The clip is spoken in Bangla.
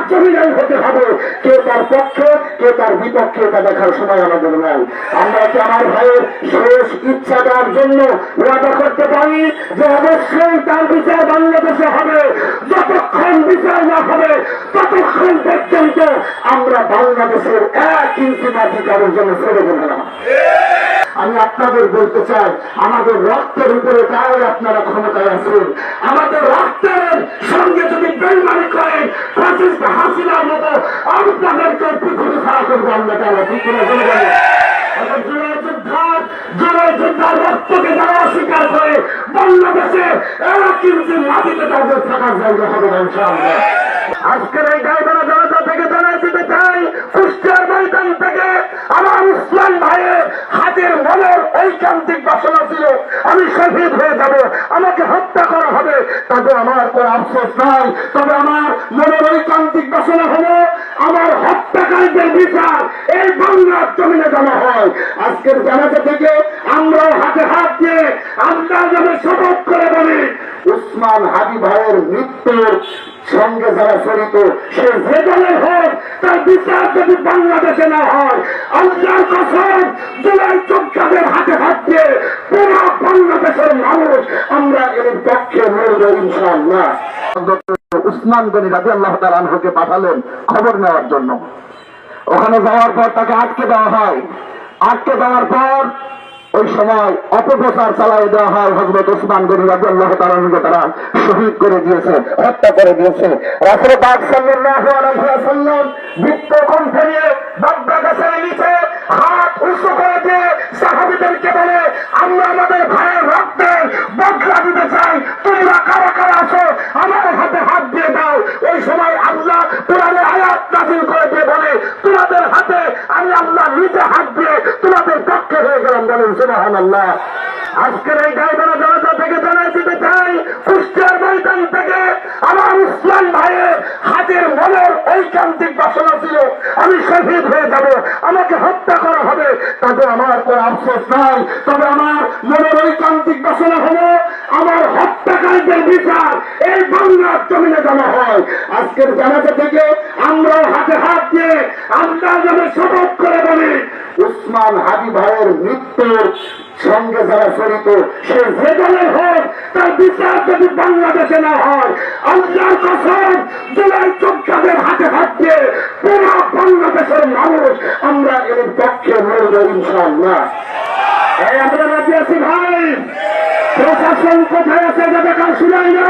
জমিদার হতে হবে। কে তার পক্ষে কে তার বিপক্ষে এটা দেখার সময় আমাদের নাই। আমরা কি আমার ভাইয়ের শেষ ইচ্ছাটার জন্য ওয়াদা করতে পারি যে অবশ্যই তার বিচার বাংলাদেশে হবে। যতক্ষণ বিচার না হবে ততক্ষণ পর্যন্ত আমরা বাংলাদেশের 1 ইঞ্চি মাটি কারোর জন্য ছেড়ে দেব না। আমি আপনাদের বলতে চাই, আমাদের রক্তের উপরে তাই আপনারা ক্ষমতায় আছেন। আমাদের রক্তের সঙ্গে যদি বেইমানি করেন ফ্যাসিস্ট হাসিনার মতো আপনাদেরকে পৃথিবী ছাড়া করবো আমরা। তারা ঠিক করে রক্তকে যারা অস্বীকার করে বাংলাদেশে 1 ইঞ্চি মাটিতে তাদের থাকার জায়গা হবে না ইনশাআল্লাহ। আজকের এই গাইবানা জনতা থেকে জানাই দিতে চাই, কুষ্টিয়ার ময়দান থেকে আমার উসমান ভাইয়ের হাতের মনের ঐকান্তিক বাসনা ছিল আমি শহীদ হয়ে যাব, আমাকে হত্যা করা হবে, তাদের আমার কোনো আফসোস নাই। তবে আমার মনের ঐকান্তিক বাসনা হলো আমার হত্যাকারীদের বিচার এই বাংলার জমিনে জমা হয়। আজকের জানাজা থেকে আমরা হাতে হাত দিয়ে আমরা যেন শপথ করে বলি, উসমান হাদি ভাইয়ের মৃত্যুর সঙ্গে যারা জড়িত সে যে দলের হোক তার বিচার যদি বাংলাদেশে না হয়, আল্লাহর কসম জুলাই যোদ্ধাদের হাতে হাত দিয়ে পুরো বাংলাদেশের মানুষ আমরা এর পক্ষে লড়ব ইনশাআল্লাহ। উসমান গনি রাদিয়াল্লাহু তাআলা আনহুকে পাঠালেন খবর নেওয়ার জন্য। ওখানে যাওয়ার পর তাকে আটকে দেওয়া হয়। আটকে দেওয়ার পর ওই সময় অপপ্রচার চালাই দেওয়া হয় হযরত উসমান গনি রাদিয়াল্লাহু তাআলা আনহুকে তারা শহীদ করে দিয়েছে, হত্যা করে দিয়েছে। রাসূল পাক সাল্লাল্লাহু আলাইহি ওয়াসাল্লাম বৃত্ত কণ্ঠে নিয়ে বাগদা গাছের নিচে হাত উঁচু করে দিয়ে সাহাবীদেরকে বলে, আমরা আমাদের ভাইয়ের রক্তের বদলা দিতে চাই, তোমরা কারা কারা আছো আমার হাতে হাত দিয়ে দাও। ওই সময় আল্লাহ কোরআনে আয়াত নাযিল করে দিয়ে বলে, তোমাদের হাতে আমি আল্লাহ নিজে হাত দিয়ে তোমাদের পক্ষে হয়ে গেলাম। বলেন সুবহানাল্লাহ। আজকের এই গাইবানা জনতা থেকে জানাই দিতে চাই, কুষ্টিয়ার ময়দান থেকে আমার উসমান ভাইয়ের হাতের মনের ঐকান্তিক বাসনা ছিল আমি শহীদ হয়ে যাব, আমাকে হত্যা করা হবে, তাদের আমার কোনো আফসোস নাই। তবে আমার মনের ঐকান্তিক বাসনা হলো আমার হত্যাকারীদের বিচার এই বাংলার জমিনে জমা হয়। আজকের জানাজা থেকে আমরা হাতে হাত দিয়ে আমরা যেন শপথ করে বলি, উসমান হাদি ভাইয়ের মৃত্যুর সঙ্গে যারা জড়িত সে যে দলের হোক তার বিচার যদি বাংলাদেশে না হয়, আল্লাহর কসম জুলাই যোদ্ধাদের হাতে হাত দিয়ে পুরো বাংলাদেশের মানুষ আমরা এর পক্ষে লড়ব ইনশাআল্লাহ। আমরা রাজি আছি ভাই। প্রশাসন কোথায় আছে যাতে কাল শুনাই না।